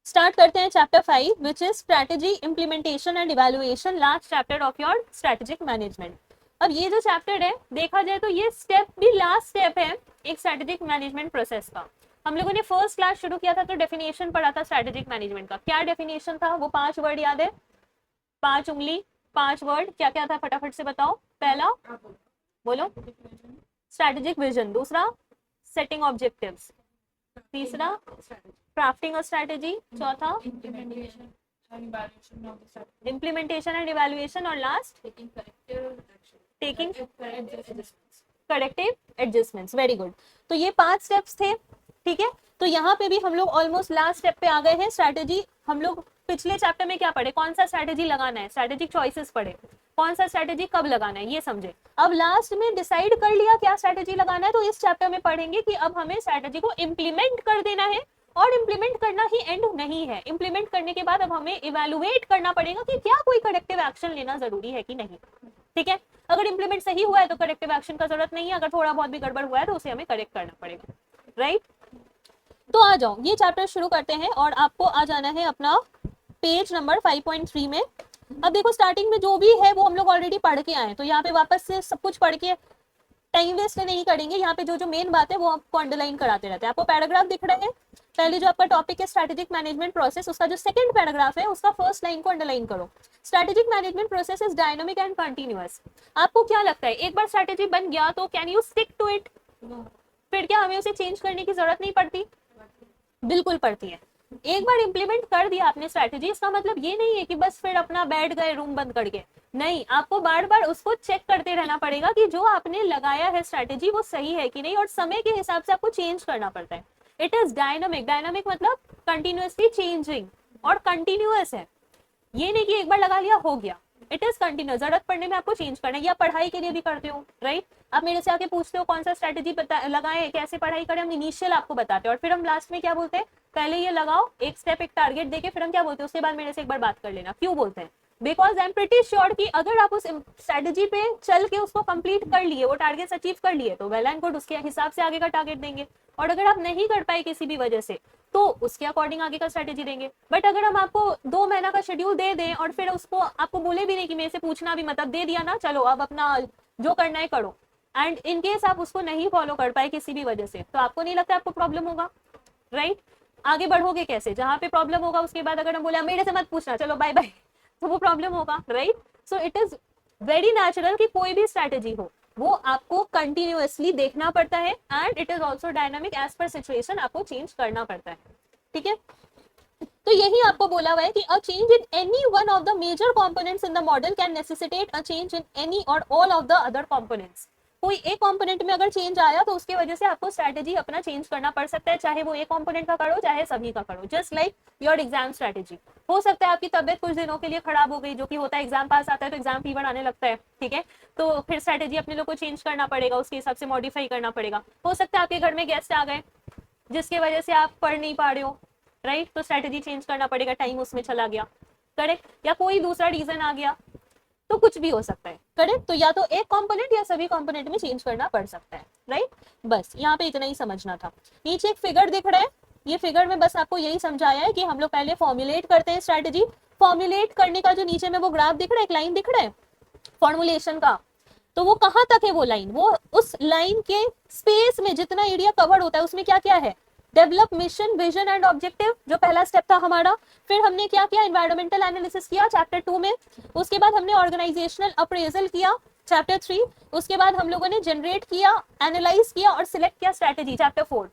Start करते हैं chapter 5 which is strategy implementation and evaluation, last chapter of your strategic management. अब ये जो चैप्टर है देखा जाए तो ये स्टेप भी लास्ट स्टेप है एक स्ट्रैटेजिक मैनेजमेंट प्रोसेस का। हम लोगों ने फर्स्ट क्लास शुरू किया था तो डेफिनेशन पढ़ा था स्ट्रैटेजिक मैनेजमेंट का। क्या डेफिनेशन था? वो 5 वर्ड याद है? 5 उंगली 5 वर्ड क्या क्या था फटाफट से बताओ। पहला बोलो स्ट्रैटेजिक विजन, दूसरा सेटिंग ऑब्जेक्टिव्स, तीसरा क्राफ्टिंग अ स्ट्रैटेजी, चौथा इम्प्लीमेंटेशन एंड इवैल्यूएशन और last taking corrective adjustments. Very good. तो ये 5 स्टेप्स थे, ठीक है। तो यहाँ पे भी हम लोग ऑलमोस्ट लास्ट स्टेप पे आ गए हैं। स्ट्रैटेजी हम लोग पिछले चैप्टर में क्या पढ़े? कौन सा स्ट्रैटेजी लगाना है, स्ट्रैटेजिक चॉइसेस पढ़े, कौन सा स्ट्रैटेजी कब लगाना है ये समझे। अब लास्ट में डिसाइड कर लिया क्या स्ट्रैटेजी लगाना है, तो इस चैप्टर में पढ़ेंगे कि अब हमें स्ट्रैटेजी को इम्प्लीमेंट कर देना है। और इम्प्लीमेंट करना ही एंड नहीं है, इम्प्लीमेंट करने के बाद अब हमें इवैल्यूएट करना पड़ेगा कि क्या कोई करेक्टिव एक्शन लेना जरूरी है कि नहीं, ठीक है। अगर इम्प्लीमेंट सही हुआ है तो करेक्टिव एक्शन का जरूरत नहीं है, अगर थोड़ा बहुत भी गड़बड़ हुआ है तो उसे हमें करेक्ट करना पड़ेगा, राइट। तो आ जाओ ये चैप्टर शुरू करते हैं और आपको आ जाना है अपना पेज नंबर 5.3 में। अब देखो स्टार्टिंग में जो भी है वो हम लोग ऑलरेडी पढ़ के आए, तो यहाँ पे वापस से सब कुछ पढ़ के टाइम वेस्ट नहीं करेंगे। यहाँ पे जो जो मेन बात है वो आपको अंडरलाइन कराते रहते हैं। आपको पैराग्राफ दिख रहे हैं, पहले जो आपका टॉपिक है स्ट्रैटेजिक मैनेजमेंट प्रोसेस, उसका जो सेकंड पैराग्राफ है उसका फर्स्ट लाइन को अंडरलाइन करो। Strategic management process is dynamic and continuous. आपको क्या लगता है एक बार स्ट्रैटेजी बन गया तो can you stick to it? फिर क्या हमें उसे चेंज करने की जरूरत नहीं पड़ती? बिल्कुल पड़ती है। एक बार इंप्लीमेंट कर दिया आपने स्ट्रैटेजी, इसका मतलब ये नहीं है कि बस फिर अपना बैठ गए रूम बंद करके, नहीं, आपको बार बार उसको चेक करते रहना पड़ेगा कि जो आपने लगाया है स्ट्रैटेजी वो सही है कि नहीं, और समय के हिसाब से आपको चेंज करना पड़ता है। इट इज डायनामिक, डायनामिक मतलब कंटिन्यूअसली चेंजिंग और कंटिन्यूअस है। ये नहीं कि एक बार लगा लिया हो गया, इट इज कंटिन्यूअस। जरूरत पड़ने में आपको चेंज करना है। या पढ़ाई के लिए भी करते हो, राइट। आप मेरे से आके पूछते हो कौन सा स्ट्रैटेजी लगाएं, कैसे पढ़ाई करें, हम इनिशियल आपको बताते हैं और फिर हम लास्ट में क्या बोलते हैं, पहले ये लगाओ, एक स्टेप एक टारगेट देके फिर हम क्या बोलते हैं, उसके बाद मेरे से एक बार बात कर लेना। क्यों बोलते हैं? Because I am pretty sure कि अगर आप उस स्ट्रैटेजी पे चल के उसको कंप्लीट कर लिए, वो टारगेट अचीव कर लिए, तो वेल एंड गुड, उसके हिसाब से आगे का टारगेट देंगे। और अगर आप नहीं कर पाए किसी भी वजह से, तो उसके अकॉर्डिंग आगे का स्ट्रैटेजी देंगे। बट अगर हम आपको 2 महीना का शेड्यूल दे दें और फिर उसको आपको बोले भी नहीं कि मेरे से पूछना भी, मतलब दे दिया ना, चलो अब अपना जो करना है करो, एंड इन केस आप उसको नहीं फॉलो कर पाए किसी भी वजह से, तो आपको नहीं लगता आपको प्रॉब्लम होगा, राइट। आगे बढ़ोगे कैसे? जहां पे प्रॉब्लम होगा उसके बाद अगर हम बोले मेरे से मत पूछना, चलो बाय बाय, तो वो प्रॉब्लम होगा, right. So it is very natural कि कोई भी स्ट्रैटेजी हो वो आपको कंटिन्यूअसली देखना पड़ता है, and it is also dynamic, as per situation आपको चेंज करना पड़ता है, ठीक है। तो यही आपको बोला हुआ है कि a change in any one of the major components in the model can necessitate a change in any or all of the other components. कोई एक कंपोनेंट में अगर चेंज आया तो उसकी वजह से आपको स्ट्रैटेजी अपना चेंज करना पड़ सकता है, चाहे वो एक कंपोनेंट का करो चाहे सभी का करो। Just like your exam strategy, हो सकता है आपकी तबियत कुछ दिनों के लिए खराब हो गई, जो कि होता है, एग्जाम पास आता है तो एग्जाम फीवर आने लगता है, ठीक है। तो फिर स्ट्रैटेजी अपने लोग को चेंज करना पड़ेगा, उसके हिसाब से मॉडिफाई करना पड़ेगा। हो सकता है आपके घर में गेस्ट आ गए जिसकी वजह से आप पढ़ नहीं पा रहे हो, राइट, तो स्ट्रैटेजी चेंज करना पड़ेगा, टाइम उसमें चला गया, करेक्ट। या कोई दूसरा रीजन आ गया, तो कुछ भी हो सकता है, करेक्ट। तो या तो एक कंपोनेंट या सभी कंपोनेंट में चेंज करना पड़ सकता है, राइट। बस यहाँ पे इतना ही समझना था। नीचे एक फिगर दिख रहा है, ये फिगर में बस आपको यही समझाया है कि हम लोग पहले फॉर्मुलेट करते हैं स्ट्रैटेजी। फॉर्मुलेट करने का जो नीचे में वो ग्राफ दिख रहा है, एक लाइन दिख रहा है फॉर्मुलेशन का, तो वो कहाँ तक है वो लाइन? वो उस लाइन के स्पेस में जितना एरिया कवर होता है उसमें क्या क्या है? Develop mission, vision and objective, जो पहला स्टेप था हमारा। फिर हमने क्या किया? एनवायरमेंटल एनालिसिस किया चैप्टर 2 में। उसके बाद हमने ऑर्गेनाइजेशनल अप्रेजल किया चैप्टर 3। उसके बाद हम लोगों ने जनरेट किया, एनालाइज किया और सिलेक्ट किया स्ट्रैटेजी चैप्टर 4।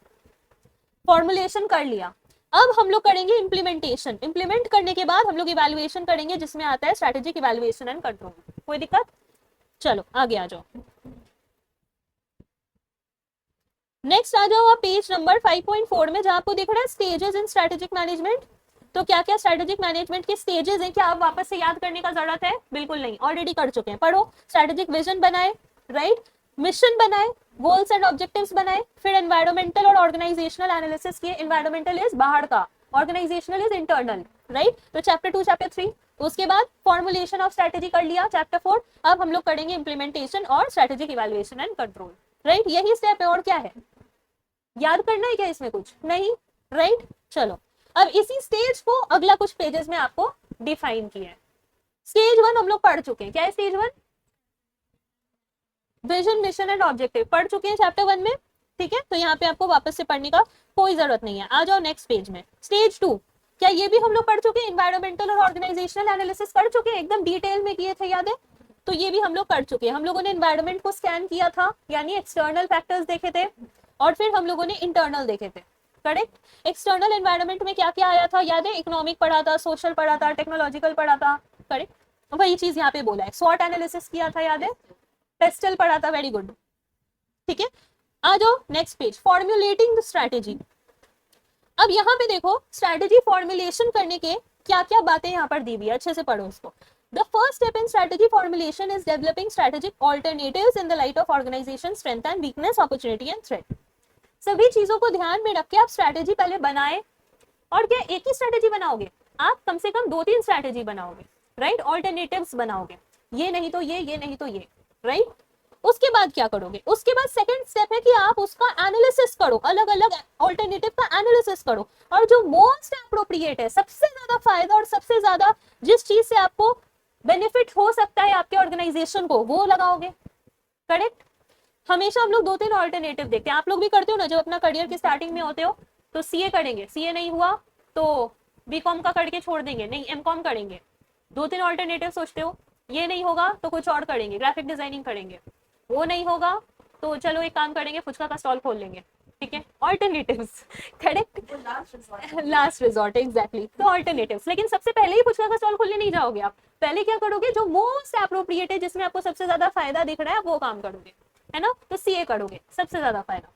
फॉर्मुलेशन कर लिया। अब हम लोग करेंगे इम्प्लीमेंटेशन। इम्प्लीमेंट करने के बाद हम लोग इवैल्यूएशन करेंगे, जिसमें आता है स्ट्रैटेजिक इवैल्यूएशन एंड कंट्रोल। कोई दिक्कत? चलो आगे आ जाओ। नेक्स्ट आ जाओ आप पेज नंबर 5.4 में, जहां आपको दिख रहा है स्टेजेस इन स्ट्रैटेजिक मैनेजमेंट। तो क्या क्या स्ट्रैटेजिक मैनेजमेंट के स्टेजेस हैं? क्या आप वापस से याद करने का जरूरत है? बिल्कुल नहीं, ऑलरेडी कर चुके हैं। पढ़ो, स्ट्रैटेजिक विजन बनाए, राइट, मिशन बनाए, गोल्स एंड ऑब्जेक्टिव्स बनाए, फिर एनवायरमेंटल और ऑर्गेनाइजेशनल एनालिसिस किए। एनवायरमेंटल इज बाहर का, ऑर्गेनाइजेशनल इज इंटरनल, राइट। तो चैप्टर 2 चैप्टर 3, उसके बाद फॉर्मुलेशन ऑफ स्ट्रैटेजी कर लिया चैप्टर 4। अब हम लोग करेंगे इंप्लीमेंटेशन और strategic evaluation and control, right. यही स्टेप है, और क्या है? याद करना है क्या इसमें? कुछ नहीं, राइट। चलो अब इसी स्टेज को अगला कुछ पेजेस में आपको डिफाइन किया है। स्टेज 1 हम लोग पढ़ चुके हैं। क्या है stage 1? Vision, mission and objective पढ़ चुके हैं चैप्टर 1 में, ठीक है। तो यहाँ पे आपको वापस से पढ़ने का कोई जरूरत नहीं है। आ जाओ नेक्स्ट पेज में। स्टेज 2, क्या ये भी हम लोग पढ़ चुके हैं? एनवायरमेंटल और ऑर्गेनाइजेशनल एनालिसिस कर चुके हैं, एकदम डिटेल में किए थे, याद है? तो ये भी हम लोग कर चुके हैं। हम लोगों ने एनवायरमेंट को स्कैन किया था, यानी एक्सटर्नल फैक्टर्स देखे थे, और फिर हम लोगों ने इंटरनल देखे थे, करेक्ट। एक्सटर्नल एनवायरमेंट में क्या क्या आया था, याद है? इकोनॉमिक पढ़ा था, सोशल पढ़ा था, टेक्नोलॉजिकल पढ़ा था, करेक्ट। वही चीज यहाँ पे बोला है। स्वॉट एनालिसिस किया था, याद है? पेस्टल पढ़ा था, वेरी गुड, ठीक है। आ जाओ next page, formulating the strategy. अब यहाँ पे देखो स्ट्रैटेजी फॉर्मुलेशन करने के क्या क्या बातें यहाँ पर दी हुई है, अच्छे से पढ़ो इसको। The first step in strategy formulation is developing strategic alternatives in the light of organization strength and weakness, opportunity and threat. सभी चीजों को ध्यान में रख के आप स्ट्रैटेजी पहले बनाए, और क्या एक ही स्ट्रैटेजी बनाओगे आप? कम से कम 2-3 स्ट्रैटेजी बनाओगे, राइट? ऑल्टरनेटिव्स बनाओगे, ये नहीं तो ये नहीं तो ये, राइट? उसके बाद क्या करोगे? उसके बाद सेकंड स्टेप है कि आप उसका एनालिसिस करो, अलग अलग ऑल्टरनेटिव का एनालिसिस करो, और जो मोस्ट एप्रोप्रिएट है, सबसे ज्यादा फायदा और सबसे ज्यादा जिस चीज से आपको बेनिफिट हो सकता है आपके ऑर्गेनाइजेशन को, वो लगाओगे, करेक्ट। हमेशा हम लोग 2-3 ऑल्टरनेटिव देखते हैं, आप लोग भी करते हो ना, जब अपना करियर की स्टार्टिंग में होते हो तो सीए करेंगे, सीए नहीं हुआ तो बीकॉम का करके छोड़ देंगे, नहीं एमकॉम करेंगे। 2-3 ऑल्टरनेटिव सोचते हो, ये नहीं होगा तो कुछ और करेंगे, ग्राफिक डिजाइनिंग करेंगे, वो नहीं होगा तो चलो एक काम करेंगे, फुचका का स्टॉल खोल लेंगे, ठीक है। Alternatives, correct, last resort, exactly. तो ऑल्टरनेटिव्स, लेकिन सबसे पहले ही फुचका का स्टॉल खोलने नहीं जाओगे आप, पहले क्या करोगे? जो मोस्ट एप्रोप्रिएट है, जिसमें आपको सबसे ज्यादा फायदा दिख रहा है, वो काम करोगे, है ना? तो सीए करोगे, सबसे ज्यादा फायदा।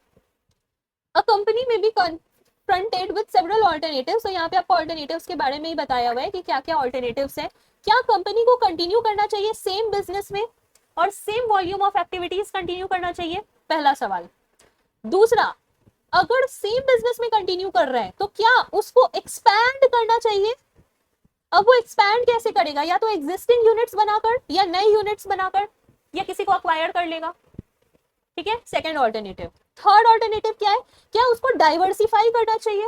अ कंपनी में भी confronted with several alternatives, तो यहाँ पे आपको ऑल्टरनेटिव्स के बारे में ही बताया हुआ है कि क्या क्या ऑल्टरनेटिव्स है। क्या कंपनी को कंटिन्यू करना चाहिए सेम बिजनेस में और same volume of activities continue करना चाहिए? पहला सवाल। दूसरा, अगर सेम बिजनेस में कंटिन्यू कर रहा है तो क्या उसको एक्सपैंड करना चाहिए? अब वो एक्सपैंड कैसे करेगा? या तो एग्जिस्टिंग यूनिट्स बनाकर, या नई यूनिट्स बनाकर, या किसी को अक्वायर कर लेगा, ठीक है। Second alternative. थर्ड ऑल्टरनेटिव क्या है? क्या उसको डाइवर्सिफाई करना चाहिए?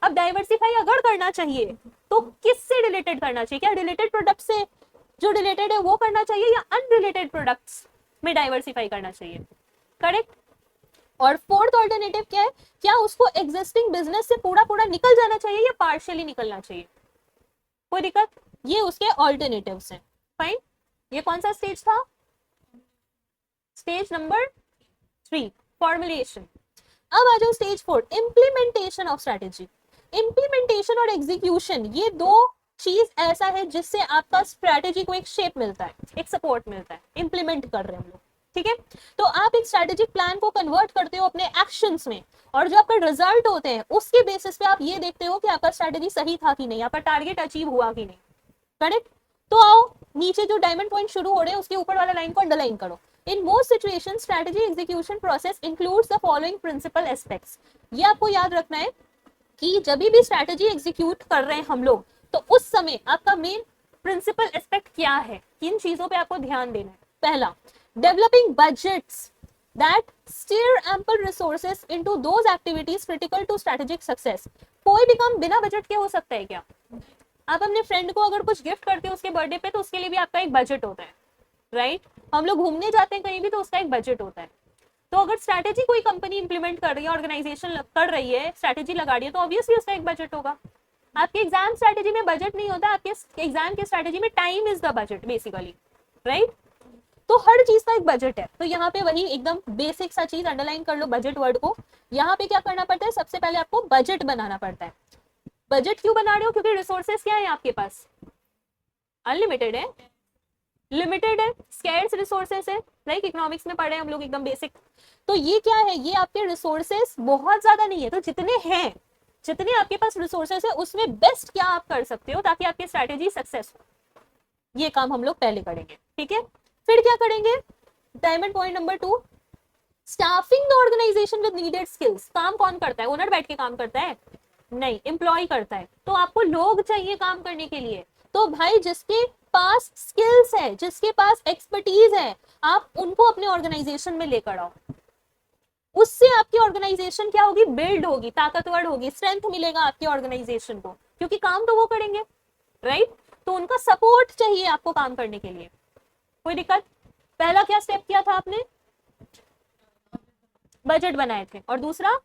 अब डाइवर्सिफाई अगर करना चाहिए तो किससे रिलेटेड करना चाहिए? क्या रिलेटेड प्रोडक्ट से जो रिलेटेड है वो करना चाहिए, या अनरिलेटेड प्रोडक्ट्स में डाइवर्सिफाई करना चाहिए, करेक्ट। और फोर्थ ऑल्टरनेटिव क्या है? क्या उसको एग्जिस्टिंग बिजनेस से पूरा पूरा निकल जाना चाहिए, या पार्शियली निकलना चाहिए? कोई दिक्कत? ये उसके ऑल्टरनेटिव्स हैं, फाइन। ये कौन सा स्टेज था? Stage number 3, formulation. अब आ जाओ stage 4, implementation of strategy. Implementation और एग्जीक्यूशन, ये दो चीज ऐसा है जिससे आपका स्ट्रैटेजी को एक शेप मिलता है, एक सपोर्ट मिलता है। इंप्लीमेंट कर रहे हैं हम लोग, ठीक है। तो आप एक स्ट्रैटेजिक प्लान को कन्वर्ट करते हो अपने एक्शंस में, और जो आपका रिजल्ट होते हैं उसके बेसिस पे आप ये देखते हो कि आपका स्ट्रैटेजी सही था कि नहीं, आपका टारगेट अचीव हुआ कि नहीं, करेक्ट। तो आओ नीचे जो डायमंड पॉइंट शुरू हो रहे हैं उसके ऊपर वाला लाइन को अंडरलाइन करो। In most situations, strategy execution process includes the following principal aspects. ये आपको याद रखना है कि जब भी स्ट्रैटेजी एग्जीक्यूट कर रहे हैं हम लोग, तो उस समय आपका मेन प्रिंसिपल एस्पेक्ट क्या है, किन चीजों पे आपको ध्यान देना है? पहला, developing budgets that steer ample resources into those activities critical to strategic success. कोई भी काम बिना बजट के हो सकता है क्या? आप अपने फ्रेंड को अगर कुछ गिफ्ट करते हो उसके बर्थडे पे, तो उसके लिए भी आपका एक बजट होता है, राइट? हम लोग घूमने जाते हैं कहीं भी, तो उसका एक बजट होता है। तो अगर स्ट्रैटेजी कोई कंपनी इंप्लीमेंट कर रही है, ऑर्गेनाइजेशन कर रही है, स्ट्रैटेजी लगा रही है, तो ऑब्वियसली उसका एक बजट होगा। आपके एग्जाम स्ट्रैटेजी में बजट नहीं होता, आपके एग्जाम की स्ट्रैटेजी में time is the budget basically, right? तो हर चीज का एक बजट है। तो यहाँ पे वही एकदम बेसिक सा चीज अंडरलाइन कर लो, बजट वर्ड को। यहाँ पे क्या करना पड़ता है? सबसे पहले आपको बजट बनाना पड़ता है। बजट क्यों बना रहे हो? क्योंकि रिसोर्सेस क्या है आपके पास? अनलिमिटेड है, लिमिटेड है, स्कैर्स रिसोर्सेस है, राइट? इकोनॉमिक्स में पढ़े हम लोग, एकदम बेसिक। तो ये क्या है? ये आपके रिसोर्सेस बहुत ज्यादा नहीं है, तो जितने हैं, जितने आपके पास रिसोर्सेस है, उसमें बेस्ट क्या आप कर सकते हो ताकि आपकी स्ट्रैटेजी सक्सेस हो, ये काम हम लोग पहले करेंगे, ठीक है। फिर क्या करेंगे? Diamond point number 2, staffing the organization with needed skills. काम कौन करता है? ओनर बैठ के काम करता है? नहीं, एम्प्लॉय करता है। तो आपको लोग चाहिए काम करने के लिए। तो भाई जिसके पास स्किल्स है, जिसके पास एक्सपर्टीज है, आप उनको अपने ऑर्गेनाइजेशन में लेकर आओ, उससे आपकी ऑर्गेनाइजेशन क्या होगी, बिल्ड होगी, ताकतवर होगी, स्ट्रेंथ मिलेगा आपकी ऑर्गेनाइजेशन को, क्योंकि काम तो वो करेंगे, राइट? तो उनका सपोर्ट चाहिए आपको काम करने के लिए। कोई दिक्कत? पहला क्या स्टेप किया था आपने, बजट बनाए थे, और दूसरा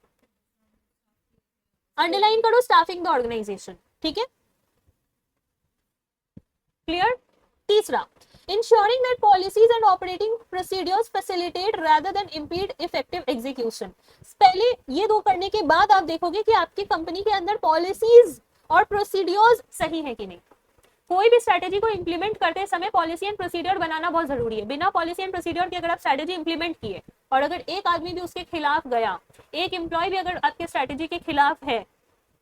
अंडरलाइन करो, स्टाफिंग द ऑर्गेनाइजेशन, ठीक है, क्लियर? तीसरा, ensuring that policies and operating procedures facilitate rather than impede effective execution। पहले ये दो करने के बाद आप देखोगे कि आपकी कंपनी के अंदर पॉलिसीज और प्रोसीडियर्स सही है कि नहीं। कोई भी स्ट्रेटेजी को इंप्लीमेंट करते समय पॉलिसी एंड प्रोसीडियर बनाना बहुत जरूरी है। बिना पॉलिसी एंड प्रोसीडियर के अगर आप स्ट्रेटेजी इंप्लीमेंट किए और अगर एक आदमी भी उसके खिलाफ गया, एक एम्प्लॉय भी अगर आपके स्ट्रेटेजी के खिलाफ है,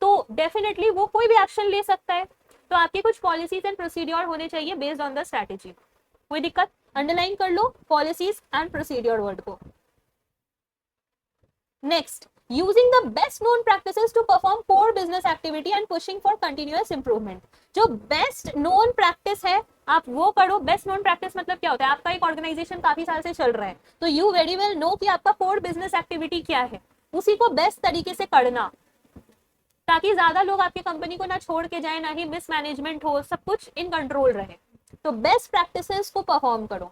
तो डेफिनेटली वो कोई भी एक्शन ले सकता है। तो आपकी कुछ पॉलिसीज एंड प्रोसीडियर होने चाहिए बेस्ड ऑन द स्ट्रेटेजी। कोई दिक्कत? अंडरलाइन कर लो पॉलिसीज एंड प्रोसीडियर वर्ड को। Next, using the best known practices to perform core business activity and pushing for continuous improvement. जो बेस्ट नोन प्रैक्टिस है आप वो करो। बेस्ट नोन प्रैक्टिस मतलब क्या होता है, आपका एक ऑर्गेनाइजेशन काफी साल से चल रहा है, तो यू वेरी वेल नो कि आपका कोर बिजनेस एक्टिविटी क्या है, उसी को बेस्ट तरीके से करना, ताकि ज्यादा लोग आपकी कंपनी को ना छोड़ के जाए, ना ही मिसमैनेजमेंट हो, सब कुछ इन कंट्रोल रहे। तो बेस्ट प्रैक्टिसेस को परफॉर्म करो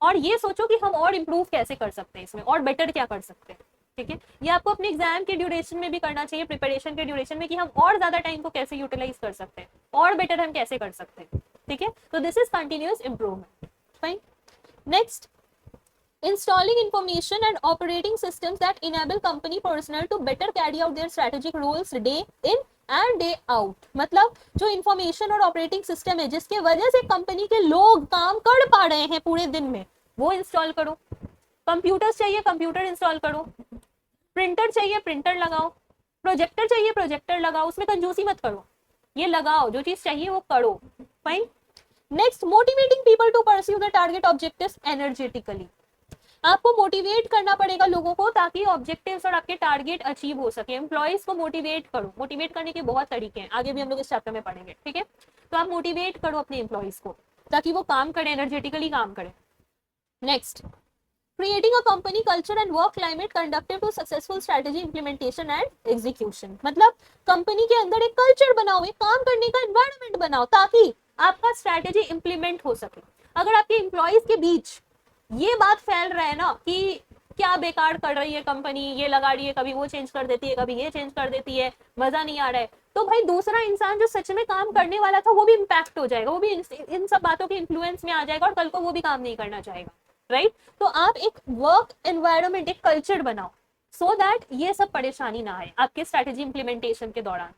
और ये सोचो कि हम और इम्प्रूव कैसे कर सकते हैं, इसमें और बेटर क्या कर सकते हैं, ठीक है? ये आपको अपने एग्जाम के ड्यूरेशन में भी करना चाहिए, प्रिपरेशन के ड्यूरेशन में, कि हम और ज्यादा टाइम को कैसे यूटिलाइज कर सकते हैं और बेटर हम कैसे कर सकते हैं, ठीक है? तो this is continuous improvement. Fine. Next, installing information and operating systems that enable company personnel to better carry out their strategic roles day in and day out। मतलब जो इंफॉर्मेशन और ऑपरेटिंग सिस्टम है जिसके वजह से कंपनी के लोग काम कर पा रहे हैं पूरे दिन में, वो इंस्टॉल करो। कंप्यूटर्स चाहिए, कंप्यूटर इंस्टॉल करो। प्रिंटर चाहिए, प्रिंटर लगाओ। प्रोजेक्टर चाहिए, प्रोजेक्टर लगाओ। उसमें कंजूसी मत करो, ये लगाओ, जो चीज चाहिए वो करो। Fine. Next, motivating people to pursue the target objectives energetically. आपको मोटिवेट करना पड़ेगा लोगों को ताकि ऑब्जेक्टिव्स और आपके टारगेट अचीव हो सके। एम्प्लॉइज को मोटिवेट करो। मोटिवेट करने के बहुत तरीके हैं, आगे भी हम लोग इस चैप्टर में पढ़ेंगे, ठीक है? तो आप मोटिवेट करो अपने एम्प्लॉइज को ताकि वो काम करें, एनर्जेटिकली काम करें। Next, creating a company culture and work climate conducive to successful strategy implementation and execution। मतलब कंपनी के अंदर एक कल्चर बनाओ, एक काम करने का एनवायरनमेंट बनाओ ताकि आपका स्ट्रेटेजी इंप्लीमेंट हो सके। अगर आपके एम्प्लॉइज के बीच ये बात फैल रहा है ना कि क्या बेकार कर रही है कंपनी, ये लगा रही है, कभी वो चेंज कर देती है, कभी ये चेंज कर देती है, मजा नहीं आ रहा है, तो भाई दूसरा इंसान जो सच में काम करने वाला था वो भी इम्पैक्ट हो जाएगा, वो भी इन सब बातों के इन्फ्लुएंस में आ जाएगा और कल को वो भी काम नहीं करना चाहेगा, राइट? तो आप एक वर्क एनवायरनमेंट, एक कल्चर बनाओ सो दैट ये सब परेशानी ना आए आपके स्ट्रेटेजी इंप्लीमेंटेशन के दौरान।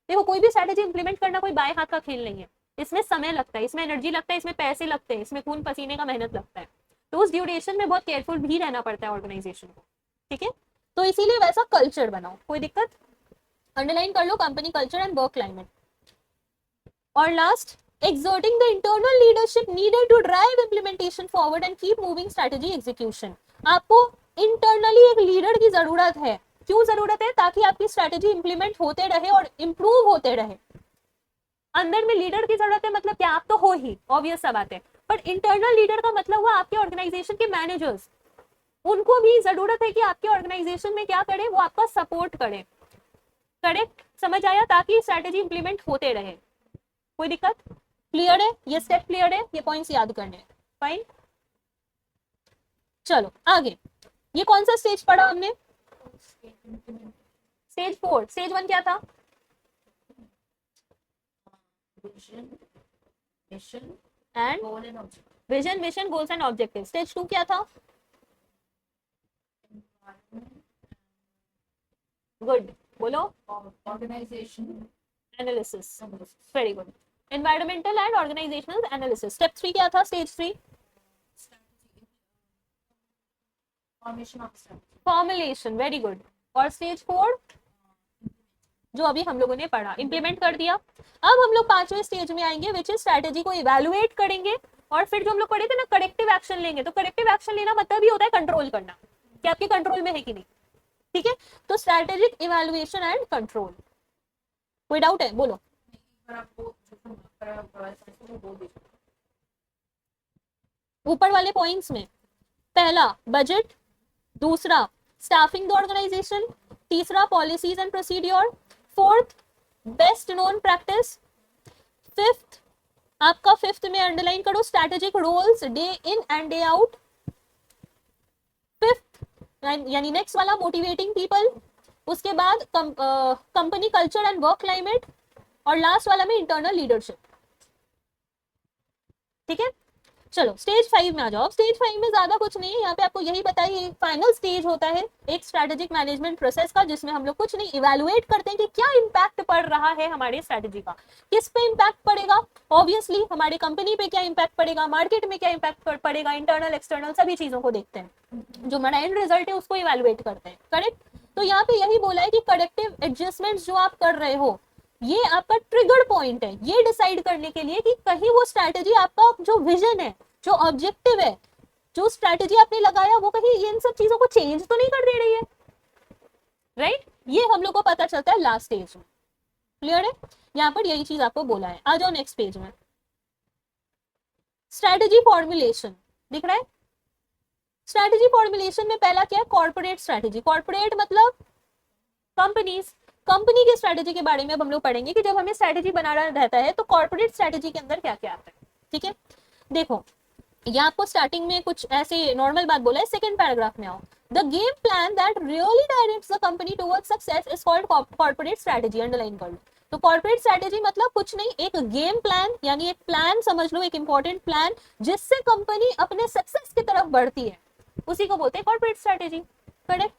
देखो, कोई भी स्ट्रेटेजी इंप्लीमेंट करना कोई बाएं हाथ का खेल नहीं है, इसमें समय लगता है, इसमें एनर्जी लगता है, इसमें पैसे लगते हैं, इसमें खून पसीने का मेहनत लगता है। तो उस ड्यूरेशन में बहुत केयरफुल भी रहना पड़ता है ऑर्गेनाइजेशन को, ठीक है? तो इसीलिए वैसा कल्चर बनाओ। कोई दिक्कत? अंडरलाइन कर लो company culture and work climate. और last, exerting the internal leadership needed to drive implementation forward and keep moving strategy execution। आपको इंटरनली एक लीडर की जरूरत है। क्यों जरूरत है? ताकि आपकी स्ट्रेटेजी इंप्लीमेंट होते रहे और इंप्रूव होते रहे। अंदर में लीडर की जरूरत है मतलब क्या? आप तो हो ही, ऑब्वियस सा बात है, बट इंटरनल लीडर का मतलब हुआ आपके ऑर्गेनाइजेशन के मैनेजर्स, उनको भी जरूरत है कि आपके ऑर्गेनाइजेशन में क्या करे, वो आपका सपोर्ट करे। करेक्ट? समझ आया? ताकि स्ट्रेटेजी इंप्लीमेंट होते रहे। कोई दिक्कत? क्लियर है? ये स्टेप क्लियर है? ये पॉइंट्स याद करने हैं। फाइन, चलो आगे। ये कौन सा स्टेज पढ़ा हमने? स्टेज 4। स्टेज 1 क्या था? And vision, mission, goals and objective. Stage 2 क्या था? गुड, बोलो। Organization analysis. Very good. Environmental and organizational analysis. Step 3 क्या था? Stage 3 formulation. Very good. और स्टेज 4 जो अभी हम लोगों ने पढ़ा, इंप्लीमेंट कर दिया। अब हम लोग 5वें स्टेज में आएंगे विच इज स्ट्रेटेजी को इवैल्यूएट करेंगे और फिर जो हम लोग पढ़े थे ना करेक्टिव एक्शन लेंगे। तो करेक्टिव एक्शन लेना मतलब ही होता है कंट्रोल करना कि आपके कंट्रोल में है कि नहीं, ठीक है? तो स्ट्रेटेजिक इवैल्यूएशन एंड कंट्रोल। कोई डाउट है? बोलो। ऊपर वाले पॉइंट्स में पहला बजट, दूसरा स्टाफिंग द ऑर्गेनाइजेशन, तीसरा policies and procedure, fourth best known practice, fifth आपका फिफ्थ में अंडरलाइन करो strategic roles day in and day out, fifth यानी नेक्स्ट वाला मोटिवेटिंग पीपल, उसके बाद company culture and work climate, और लास्ट वाला में इंटरनल लीडरशिप। ठीक है, चलो स्टेज 5 में आ जाओ। स्टेज 5 में ज्यादा कुछ नहीं है, यहाँ पे आपको यही बताइए फाइनल स्टेज होता है एक स्ट्रेटेजिक मैनेजमेंट प्रोसेस का, जिसमें हम लोग कुछ नहीं इवैल्यूएट करते हैं कि क्या इंपैक्ट पड़ रहा है हमारे स्ट्रेटेजी का, किस पे इंपैक्ट पड़ेगा, ऑब्वियसली हमारे कंपनी पे क्या इंपैक्ट पड़ेगा, मार्केट में क्या इंपैक्ट पड़ेगा, इंटरनल एक्सटर्नल सभी चीजों को देखते हैं, जो हमारा एंड रिजल्ट है उसको इवैल्यूएट करते हैं। करेक्ट, तो यहाँ पे यही बोला है कि करेक्टिव एडजस्टमेंट्स जो आप कर रहे हो ये आपका ट्रिगर पॉइंट है, ये डिसाइड करने के लिए कि कहीं वो स्ट्रैटेजी आपका जो विजन है, जो ऑब्जेक्टिव है, जो स्ट्रैटेजी आपने लगाया वो कहीं इन सब चीजों को चेंज तो नहीं कर दे रही है, राइट? ये हम लोग को पता चलता है लास्ट स्टेज में। क्लियर है? यहाँ पर यही चीज आपको बोला है। आ जाओ नेक्स्ट पेज में। स्ट्रैटेजी फॉर्मुलेशन दिख रहा है? स्ट्रैटेजी फॉर्मुलेशन में पहला क्या है? Corporate strategy. कॉर्पोरेट मतलब कंपनीज, कंपनी की स्ट्रैटेजी के बारे में अब हम लोग पढ़ेंगे कि जब हमें स्ट्रैटेजी बनाना रहता है तो कॉर्पोरेट स्ट्रैटेजी के अंदर क्या क्या आता है। ठीक है, देखो ये आपको स्टार्टिंग में कुछ ऐसे नॉर्मल बात बोला है, सेकंड पैराग्राफ में आओ। The game plan that really directs the company towards success is called corporate strategy. Underline कर लो। तो कॉर्पोरेट स्ट्रैटेजी मतलब कुछ नहीं, एक गेम प्लान यानी एक प्लान समझ लो, एक इंपॉर्टेंट प्लान जिससे कंपनी अपने सक्सेस की तरफ बढ़ती है, उसी को बोलते हैं corporate strategy. Correct,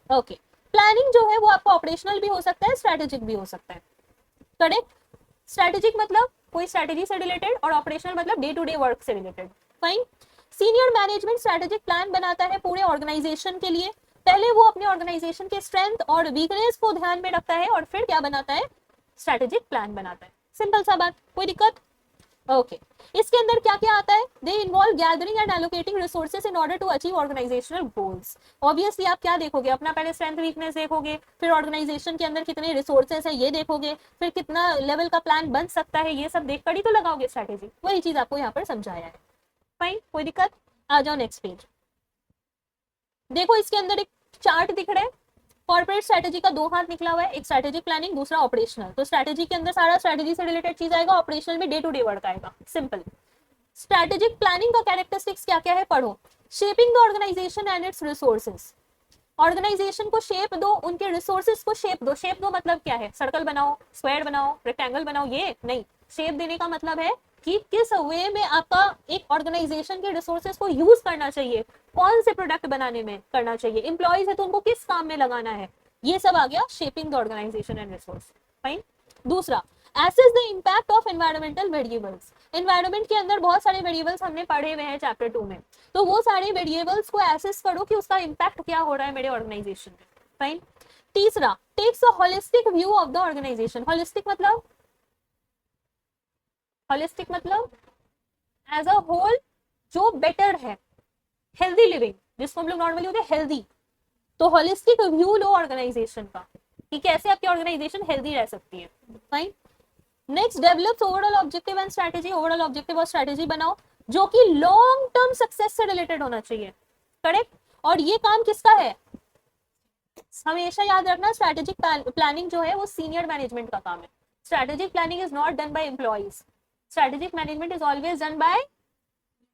okay. Planning जो है वो आपको ऑपरेशनल भी हो सकता है, स्ट्रैटेजिक भी हो सकता है। करेक्ट, स्ट्रैटेजिक मतलब कोई स्ट्रैटेजी से रिलेटेड और ऑपरेशनल मतलब डे टू डे वर्क से related. Fine. Senior management strategic plan बनाता है पूरे ऑर्गेनाइजेशन के लिए। पहले वो अपने ऑर्गेनाइजेशन के स्ट्रेंथ और वीकनेस को ध्यान में रखता है और फिर क्या बनाता है? स्ट्रैटेजिक प्लान बनाता है। सिंपल सा बात, कोई दिक्कत? ओके। इसके अंदर क्या क्या आता है? They involve gathering and allocating resources in order to achieve organizational goals. Obviously आप क्या देखोगे? अपना पहले स्ट्रेंथ वीकनेस देखोगे, फिर ऑर्गेनाइजेशन के अंदर कितने रिसोर्सेज है ये देखोगे, फिर कितना लेवल का प्लान बन सकता है, ये सब देखकर ही तो लगाओगे स्ट्रैटेजी। वही चीज आपको यहाँ पर समझाया है। फाइन, कोई दिक्कत? आ जाओ नेक्स्ट पेज। देखो इसके अंदर एक चार्ट दिख रहा है। कॉर्पोरेट स्ट्रैटेजी का दो हाथ निकला हुआ है, एक स्ट्रैटेजिक प्लानिंग, दूसरा ऑपरेशनल। तो स्ट्रैटेजी के अंदर सारा स्ट्रैटेजी से रिलेटेड चीज आएगा, ऑपरेशनल में डे टू डे वर्क आएगा। सिंपल। स्ट्रैटेजिक प्लानिंग का कैरेक्टरिस्टिक्स क्या क्या है पढ़ो। Shaping the organization and its resources. Organization को शेप दो, उनके रिसोर्सेज को शेप दो। शेप दो मतलब क्या है? सर्कल बनाओ, स्क्वायर बनाओ, रेक्टेंगल बनाओ, ये नहीं। शेप देने का मतलब है कि किस वे में आपका एक ऑर्गेनाइजेशन के रिसोर्सेज को यूज करना चाहिए, कौन से प्रोडक्ट बनाने में करना चाहिए, एम्प्लॉइज है तो उनको किस काम में लगाना है, ये सब आ गया shaping the organization and resource. Fine. दूसरा, assess the impact of environmental variables. Environment के अंदर बहुत सारे वेरिएबल्स हमने पढ़े हुए हैं चैप्टर 2 में, तो वो सारे वेरिएबल्स को एसेस करो कि उसका इम्पैक्ट क्या हो रहा है मेरे ऑर्गेनाइजेशन में। फाइन। तीसरा, takes a holistic view of the organization. Holistic मतलब एज अ होल जो बेटर है, हेल्दी लिविंग जिसको हम लोग नॉर्मली होते हैं हेल्दी। तो होलिस्टिक व्यू लो ऑर्गेनाइजेशन का कि कैसे आपकी ऑर्गेनाइजेशन हेल्दी रह सकती है। Fine. Next, develops overall objective and strategy. Overall objective और स्ट्रैटेजी बनाओ जो कि लॉन्ग टर्म सक्सेस से रिलेटेड होना चाहिए। करेक्ट, और ये काम किसका है? हमेशा याद रखना, स्ट्रैटेजिक प्लानिंग जो है वो सीनियर मैनेजमेंट का काम है। Strategic planning is not done by employees, strategic management is always done by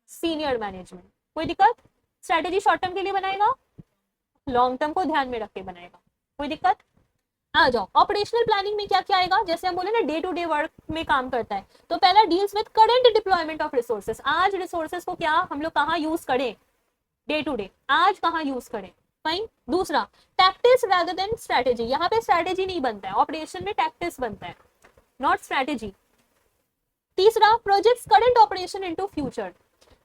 senior management. कोई दिक्कत? स्ट्रैटेजी शॉर्ट टर्म के लिए बनाएगा, लॉन्ग टर्म को ध्यान में रख के बनाएगा। कोई दिक्कत? आ जाओ। ऑपरेशनल प्लानिंग में क्या क्या आएगा? जैसे हम बोले ना डे टू डे वर्क में काम करता है, तो पहला deals with current deployment of resources. आज रिसोर्सेज को क्या हम लोग कहाँ यूज करें, डे टू डे आज कहाँ यूज करें। फाइन। दूसरा, टैक्टिक्स रादर देन स्ट्रैटेजी। यहाँ पे स्ट्रैटेजी नहीं बनता है, ऑपरेशन में टैक्टिक्स बनता है, नॉट स्ट्रैटेजी। तीसरा, projects current operation into future.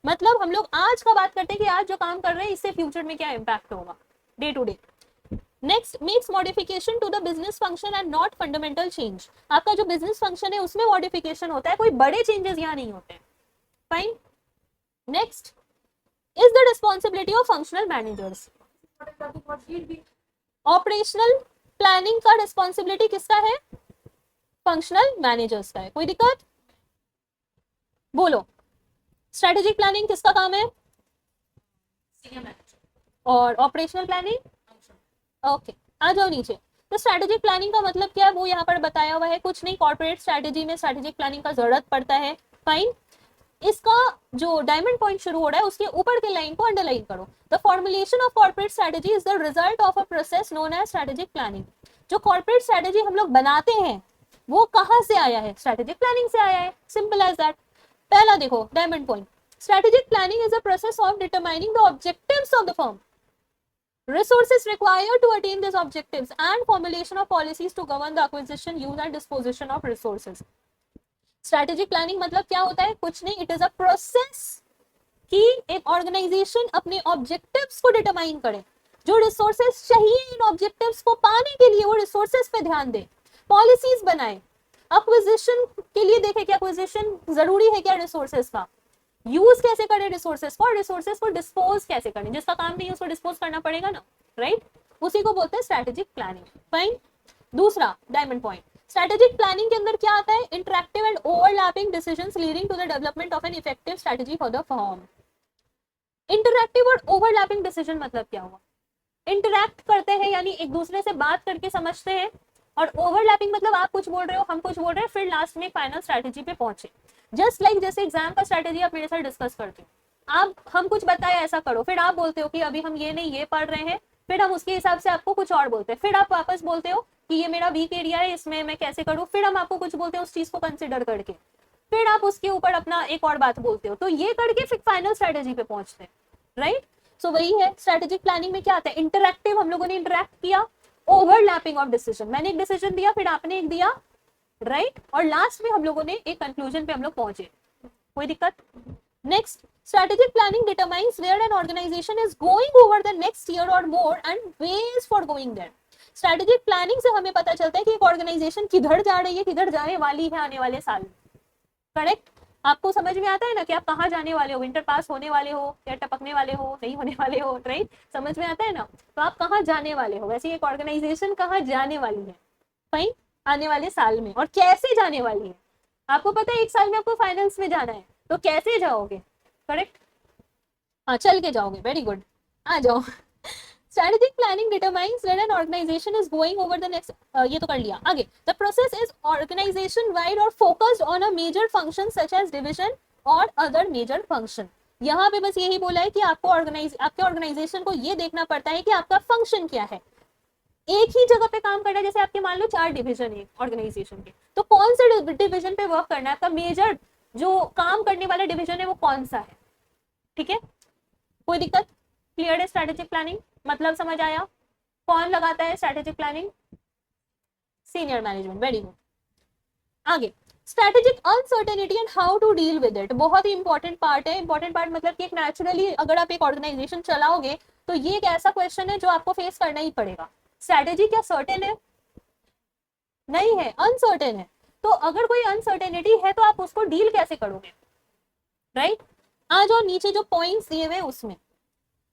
मतलब हम लोग आज का बात करते हैं कि आज जो काम कर रहे हैं इससे फ्यूचर में क्या इंपैक्ट होगा day to day. Next, makes modification to the business function and not fundamental change. आपका जो बिजनेस फंक्शन है उसमें मॉडिफिकेशन होता है, कोई बड़े चेंजेस यहाँ नहीं होते हैं। Fine. Next, is the responsibility of functional managers. Operational planning का रिस्पॉन्सिबिलिटी किसका है? फंक्शनल मैनेजर्स का है। कोई दिक्कत? बोलो। स्ट्रेटेजिक प्लानिंग किसका काम है? और ऑपरेशनल प्लानिंग ओके, आ जाओ नीचे। तो स्ट्रैटेजिक प्लानिंग का मतलब क्या है वो यहाँ पर बताया हुआ है, कुछ नहीं, कॉर्पोरेट स्ट्रैटेजी में स्ट्रैटेजिक प्लानिंग का जरूरत पड़ता है। फाइन, इसका जो डायमंड पॉइंट शुरू हो रहा है उसके ऊपर के लाइन को अंडरलाइन करो। The formulation of corporate strategy is the result of a process known as strategic planning. जो कॉर्पोरेट स्ट्रैटेजी हम लोग बनाते हैं वो कहां से आया है? स्ट्रैटेजिक प्लानिंग से आया है, सिंपल एज दैट। पहला देखो diamond point, strategic planning is a process of determining the objectives of the firm, resources required to attain these objectives and formulation of policies to govern the acquisition, use and disposition of resources. Strategic planning मतलब क्या होता है? कुछ नहीं, it is a process कि एक organisation अपने objectives को डिटरमाइन करे, जो रिसोर्सेस चाहिए इन ऑब्जेक्टिव्स को पाने के लिए वो रिसोर्सेस पे ध्यान दे, पॉलिसीज बनाए, एक्विजिशन के लिए देखे कि एक्विजिशन जरूरी है क्या रिसोर्सेस का, यूज कैसे करें रिसोर्सेस को, और रिसोर्सेस को डिस्पोज कैसे करें, जिसका काम नहीं है उसको डिस्पोज करना पड़ेगा ना, राइट? उसी को बोलते हैं स्ट्रैटेजिक प्लानिंग। फाइन, दूसरा डायमंड पॉइंट, स्ट्रैटेजिक प्लानिंग के अंदर क्या आता है? Interactive and overlapping decisions leading to the development of an effective strategy for the firm. Interactive और ओवरलैपिंग डिसीजन मतलब क्या हुआ? इंटरैक्ट करते हैं यानी एक दूसरे से बात करके समझते हैं, और ओवरलैपिंग मतलब आप कुछ बोल रहे हो, हम कुछ बोल रहे हैं, फिर लास्ट में फाइनल स्ट्रैटेजी पे पहुंचे। जस्ट लाइक जैसे एग्जाम का स्ट्रैटेजी आप मेरे साथ डिस्कस करते हो, आप हम कुछ बताए ऐसा करो, फिर आप बोलते हो कि अभी हम ये नहीं ये पढ़ रहे हैं, फिर हम उसके हिसाब से आपको कुछ और बोलते हैं, फिर आप वापस बोलते हो कि ये मेरा वीक एरिया है, इसमें मैं कैसे करूँ, फिर हम आपको कुछ बोलते हैं उस चीज को कंसिडर करके, फिर आप उसके ऊपर अपना एक और बात बोलते हो, तो ये करके फिर फाइनल स्ट्रैटेजी पे पहुंचते हैं, राइट? सो वही है स्ट्रैटेजिक प्लानिंग में क्या आता है? इंटरैक्टिव, हम लोगों ने इंटरैक्ट किया, ओवरलैपिंग ऑफ डिसीजन, मैंने एक डिसीजन दिया फिर आपने एक दिया, राइट? और लास्ट में हम लोगों ने एक कंक्लूजन पे हम लोग पहुंचे। कोई दिक्कत? Next, strategic planning determines where an organization is going over the next year or more and ways for going there. Strategic planning से हमें पता चलता है कि एक ऑर्गेनाइजेशन किधर जा रही है, किधर जाने वाली है आने वाले साल में। करेक्ट? आपको समझ में आता है ना कि आप कहाँ जाने वाले हो, इंटर पास होने वाले हो या टपकने वाले हो, नहीं होने वाले हो, राइट? समझ में आता है ना? तो आप कहाँ जाने वाले हो, वैसे एक ऑर्गेनाइजेशन कहाँ जाने वाली है भाई आने वाले साल में, और कैसे जाने वाली है। आपको पता है एक साल में आपको फाइनेंस में जाना है, तो कैसे जाओगे? करेक्ट? हाँ, चल के जाओगे, वेरी गुड, आ जाओ। Strategic planning determines where an organization is going over the next ये तो कर लिया। आगे, the process is organization wide or focused on a major function such as division or other major function। यहाँ पे बस यही बोला है कि आपको आपके ऑर्गेनाइजेशन को ये देखना पड़ता है कि आपका फंक्शन क्या है। एक ही जगह पे काम करना है, जैसे आपके मान लो 4 डिवीजन है ऑर्गेनाइजेशन के, तो कौन से डिवीजन पे वर्क करना है, आपका मेजर जो काम करने वाला डिवीजन है वो कौन सा है? ठीक है, कोई दिक्कत? क्लियर है? स्ट्रैटेजिक प्लानिंग मतलब समझ आया? कौन लगाता है strategic planning? Senior management, very good. आगे, strategic uncertainty and how to deal with it, बहुत ही इंपॉर्टेंट पार्ट है। इंपॉर्टेंट पार्ट मतलब कि एक नेचुरली अगर आप एक ऑर्गेनाइजेशन चलाओगे तो ये एक ऐसा क्वेश्चन है जो आपको फेस करना ही पड़ेगा। स्ट्रैटेजी क्या सर्टेन है? नहीं है, अनसर्टेन है। तो अगर कोई अनसर्टेनिटी है तो आप उसको डील कैसे करोगे, राइट? आ जाओ नीचे जो पॉइंट्स दिए हुए उसमें,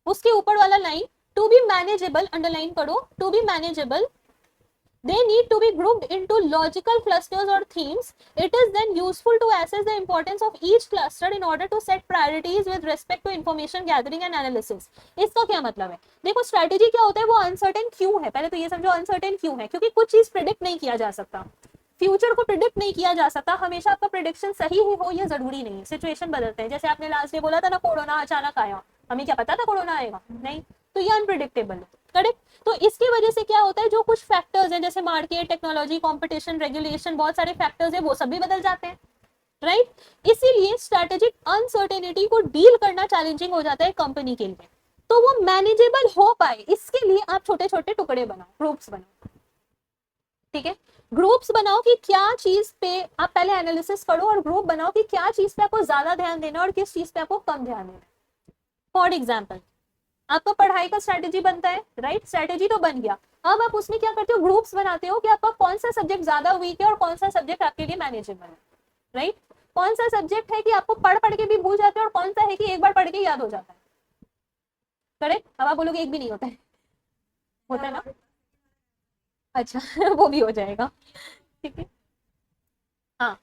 उसके ऊपर वाला line, to be manageable, underline करो, to be manageable they need to be grouped into logical clusters or themes. It is then useful to assess the importance of each cluster in order to set priorities with respect to information gathering and analysis. इसका क्या मतलब है? देखो strategy क्या होता है, वो uncertain क्यों है? पहले तो ये समझो अनसर्टेन क्यों है, क्योंकि कुछ चीज प्रिडिक्ट नहीं किया जा सकता, फ्यूचर को प्रिडिक्ट नहीं किया जा सकता, हमेशा आपका प्रिडिक्शन सही ही हो ये जरूरी नहीं है, सिचुएशन बदलते हैं। जैसे आपने लास्ट डे बोला था ना कोरोना अचानक आया, हमें क्या पता था कोरोना आएगा? नहीं, तो ये अनप्रिडिक्टेबल है। करेक्ट? तो इसकी वजह से क्या होता है, जो कुछ फैक्टर्स हैं जैसे मार्केट, टेक्नोलॉजी, कंपटीशन, रेगुलेशन, बहुत सारे फैक्टर्स हैं, वो सब भी बदल जाते हैं, राइट? इसीलिए स्ट्रैटेजिक अनसर्टेनिटी को डील करना चैलेंजिंग हो जाता है कंपनी के लिए। तो वो मैनेजेबल हो पाए इसके लिए आप छोटे छोटे टुकड़े बनाओ, ग्रुप्स बनाओ। ठीक है, ग्रुप्स बनाओ कि क्या चीज पे आप पहले एनालिसिस करो, और ग्रुप बनाओ कि क्या चीज पे आपको ज्यादा ध्यान देना है और किस चीज पे आपको कम ध्यान देना है। फॉर एग्जाम्पल, आपका पढ़ाई का स्ट्रैटेजी बनता है, राइट? स्ट्रैटेजी तो बन गया, अब आप उसमें क्या करते हो, ग्रुप्स बनाते हो कि आपका कौन सा सब्जेक्ट ज्यादा वीक है और कौन सा सब्जेक्ट आपके लिए मैनेजेबल है, राइट? कौन सा सब्जेक्ट है कि आपको पढ़ पढ़ के भी भूल जाते हो और कौन सा है कि एक बार पढ़ के याद हो जाता है। करेक्ट? अब आप बोलोगे एक भी नहीं होता है, होता है ना? अच्छा वो भी हो जाएगा, ठीक है, हाँ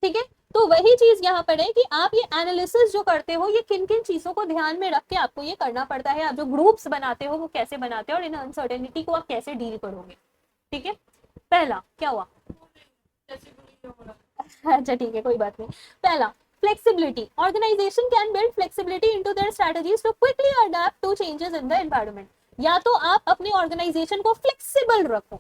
ठीक है। तो वही चीज यहाँ पर है कि आप ये एनालिसिस जो करते हो ये किन किन चीजों को ध्यान में रख के आपको ये करना पड़ता है, आप जो ग्रुप्स बनाते हो वो कैसे बनाते हो और इन अनसर्टेनिटी को आप कैसे डील करोगे। ठीक है, पहला क्या हुआ? अच्छा ठीक है, कोई बात नहीं। पहला, flexibility. Organization can build flexibility into their strategies to quickly adapt to changes in the environment. या तो आप अपनी ऑर्गेनाइजेशन को फ्लेक्सिबल रखो,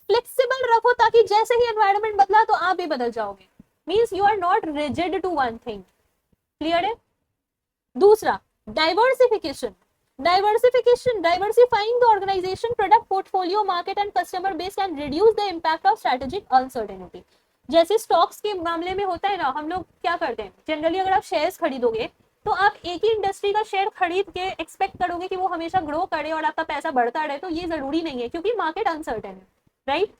फ्लेक्सिबल रखो ताकि जैसे ही एनवायरनमेंट बदला तो आप भी बदल जाओगे। Means you are not rigid to one thing. Clear है? दूसरा, diversification. Diversifying the organization, product portfolio, market and customer base can reduce the impact of strategic uncertainty. जैसे स्टॉक्स के मामले में होता है ना, हम लोग क्या करते हैं जनरली, अगर आप शेयर्स खरीदोगे तो आप एक ही इंडस्ट्री का शेयर खरीद के एक्सपेक्ट करोगे कि वो हमेशा ग्रो करे और आपका पैसा बढ़ता रहे, तो ये जरूरी नहीं है क्योंकि मार्केट अनसर्टेन है, राइट?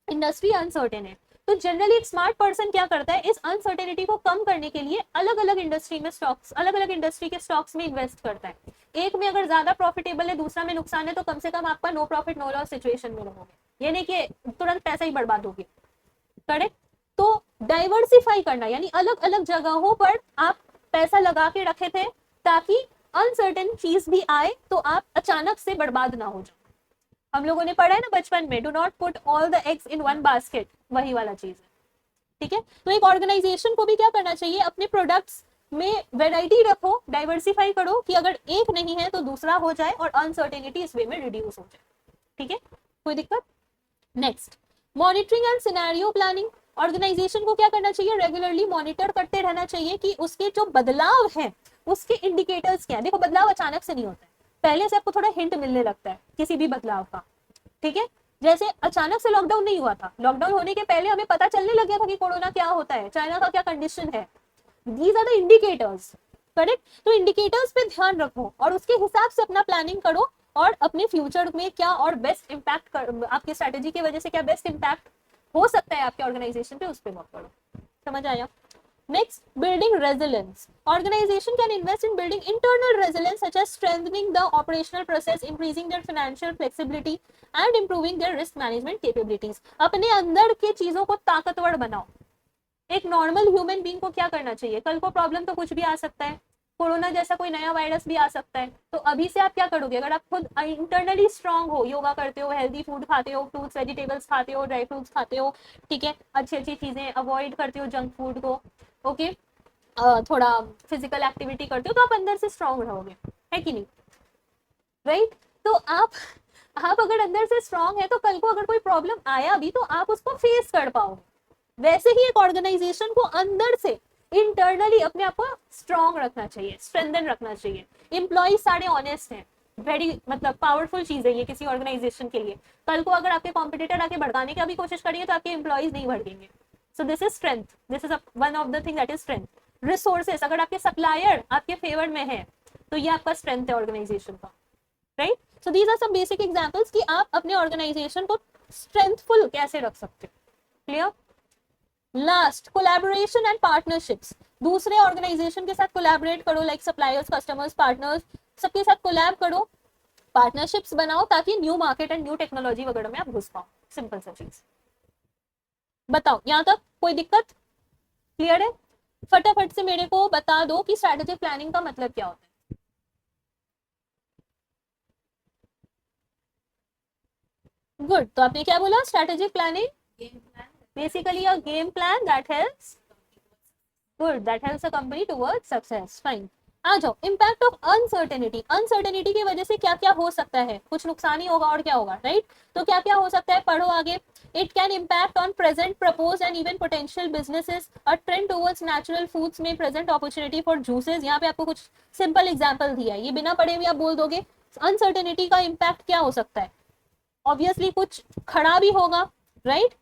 इंडस्ट्री अनसर्टेन है। तो जनरली एक स्मार्ट पर्सन क्या करता है, इस अनसर्टेनिटी को कम करने के लिए अलग अलग इंडस्ट्री में स्टॉक्स, अलग अलग इंडस्ट्री के स्टॉक्स में इन्वेस्ट करता है। एक में अगर ज्यादा प्रॉफिटेबल है, दूसरा में नुकसान है, तो कम से कम आपका no profit no loss situation में रहोगे, ये नहीं कि तुरंत पैसा ही बर्बाद होगी। करेक्ट? तो डाइवर्सिफाई करना यानी अलग अलग जगहों पर आप पैसा लगा के रखे थे ताकि अनसर्टेन चीज भी आए तो आप अचानक से बर्बाद ना हो जाओ। हम लोगों ने पढ़ा है ना बचपन में, do not put all the eggs in one basket, वही वाला चीज है। ठीक है, तो एक ऑर्गेनाइजेशन को भी क्या करना चाहिए, अपने प्रोडक्ट्स में वेराइटी रखो, डाइवर्सिफाई करो कि अगर एक नहीं है तो दूसरा हो जाए और अनसर्टेनिटी इस वे में रिड्यूस हो जाए। ठीक है, कोई दिक्कत? Next, monitoring and scenario planning. Organization को क्या करना चाहिए, रेगुलरली मॉनिटर करते रहना चाहिए कि उसके जो बदलाव है उसके इंडिकेटर्स क्या है। देखो, बदलाव अचानक से नहीं होता है, पहले से आपको थोड़ा हिंट मिलने लगता है किसी भी बदलाव का। ठीक है, जैसे अचानक से लॉकडाउन नहीं हुआ था, लॉकडाउन होने के पहले हमें पता चलने लग गया था कि कोरोना क्या होता है, चाइना का क्या कंडीशन है। These are the indicators. Correct? तो इंडिकेटर्स पे ध्यान रखो और उसके हिसाब से अपना प्लानिंग करो और अपने फ्यूचर में क्या और बेस्ट इम्पैक्ट आपकी स्ट्रेटेजी की वजह से क्या बेस्ट इम्पैक्ट हो सकता है आपके ऑर्गेनाइजेशन पे, उस पर वर्क करो। समझ आया? Next, building resilience. Organization can invest in building internal resilience such as strengthening the operational process, increasing their financial flexibility and improving their risk management capabilities. अपने अंदर के चीजों को ताकतवर बनाओ। एक नॉर्मल ह्यूमन बीइंग को क्या करना चाहिए, कल को प्रॉब्लम तो कुछ भी आ सकता है, कोरोना जैसा कोई नया वायरस भी आ सकता है, तो अभी से आप क्या करोगे, अगर आप खुद इंटरनली स्ट्रांग हो, योगा करते हो, हेल्दी फूड खाते हो, फ्रूट्स वेजिटेबल्स खाते हो, ड्राई फ्रूट्स खाते हो, ठीक है, अच्छी अच्छी चीजें अवॉइड करते हो, जंक फूड को, ओके, थोड़ा फिजिकल एक्टिविटी करते हो, तो आप अंदर से स्ट्रांग रहोगे, है कि नहीं? राइट? तो आप अगर अंदर से स्ट्रांग है तो कल को अगर कोई प्रॉब्लम आया भी तो आप उसको फेस कर पाओगे। वैसे ही एक ऑर्गेनाइजेशन को अंदर से इंटरनली अपने आप को स्ट्रांग रखना चाहिए, स्ट्रेंथन रखना चाहिए। एम्प्लॉइज सारे ऑनेस्ट हैं, वेरी मतलब पावरफुल चीज है ये किसी ऑर्गेनाइजेशन के लिए। कल को अगर आपके कॉम्पिटिटर आके भड़काने की भी कोशिश करेंगे तो आपके एम्प्लॉइज नहीं भड़केंगे। So this is strength, this is one of the thing that is strength. Resources, अगर आपके सप्लायर आपके फेवर में है तो ये आपका स्ट्रेंथ है ऑर्गेनाइजेशन का, right? So these are some basic examples कि आप अपने ऑर्गेनाइजेशन को स्ट्रेंथफुल कैसे रख सकते हो। Clear? Last, collaboration and partnerships. दूसरे ऑर्गेनाइजेशन के साथ कोलैबोरेट करो, लाइक सप्लायर्स, कस्टमर्स, पार्टनर्स, सबके साथ कोलैब करो, पार्टनरशिप्स बनाओ ताकि new market and new technology वगैरह में आप घुस पाओ। सिंपल सा चीज। बताओ यहां तक कोई दिक्कत? क्लियर है? फटाफट से मेरे को बता दो कि स्ट्रेटेजिक प्लानिंग का मतलब क्या होता है। गुड, तो आपने क्या बोला? Strategic planning basically a game plan that helps a company towards success. Fine. आ जाओ, इम्पैक्ट ऑफ अनसर्टेनिटी। अनसर्टेनिटी की वजह से क्या क्या हो सकता है, कुछ नुकसान ही होगा और क्या होगा, राइट? तो क्या क्या हो सकता है, पढ़ो आगे। It can impact on present, propose and even potential businesses. A trend towards natural foods में प्रेजेंट अपॉर्चुनिटी फॉर जूसेस। यहाँ पे आपको कुछ सिंपल एग्जांपल दिया है, ये बिना पढ़े हुए आप बोल दोगे अनसर्टेनिटी का इम्पैक्ट क्या हो सकता है। ऑब्वियसली कुछ खड़ा भी होगा, राइट?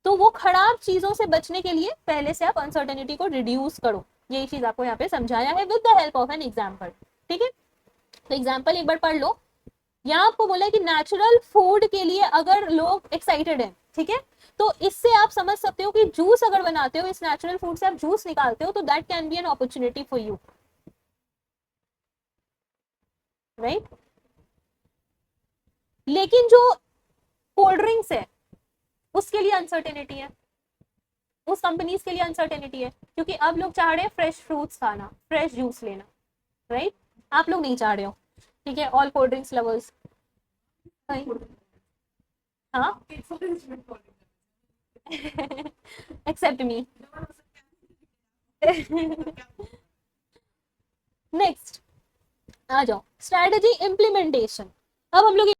तो वो खराब चीजों से बचने के लिए पहले से आप अनसर्टेनिटी को रिड्यूस करो। यही चीज आपको यहाँ पे समझाया है with the help of an example. ठीक है, तो एग्जाम्पल एक बार पढ़ लो। यहाँ आपको बोला है कि नेचुरल फूड के लिए अगर लोग एक्साइटेड हैं, ठीक है, तो इससे आप समझ सकते हो कि जूस अगर बनाते हो, इस नेचुरल फूड से आप जूस निकालते हो, तो that can be an opportunity for you, right? लेकिन जो कोल्ड ड्रिंक्स है उसके लिए अनसर्टेनिटी है, उस कंपनीज के लिए अनसर्टेनिटी है, क्योंकि अब लोग चाह रहे हैं फ्रेश फ्रूट्स खाना, फ्रेश जूस लेना, राइट? आप लोग नहीं चाह रहे हो, ठीक है, ऑल कोल्ड ड्रिंक्स लवर्स। हाँ एक्सेप्ट मी। नेक्स्ट आ जाओ, स्ट्रेटजी इम्प्लीमेंटेशन। अब हम लोग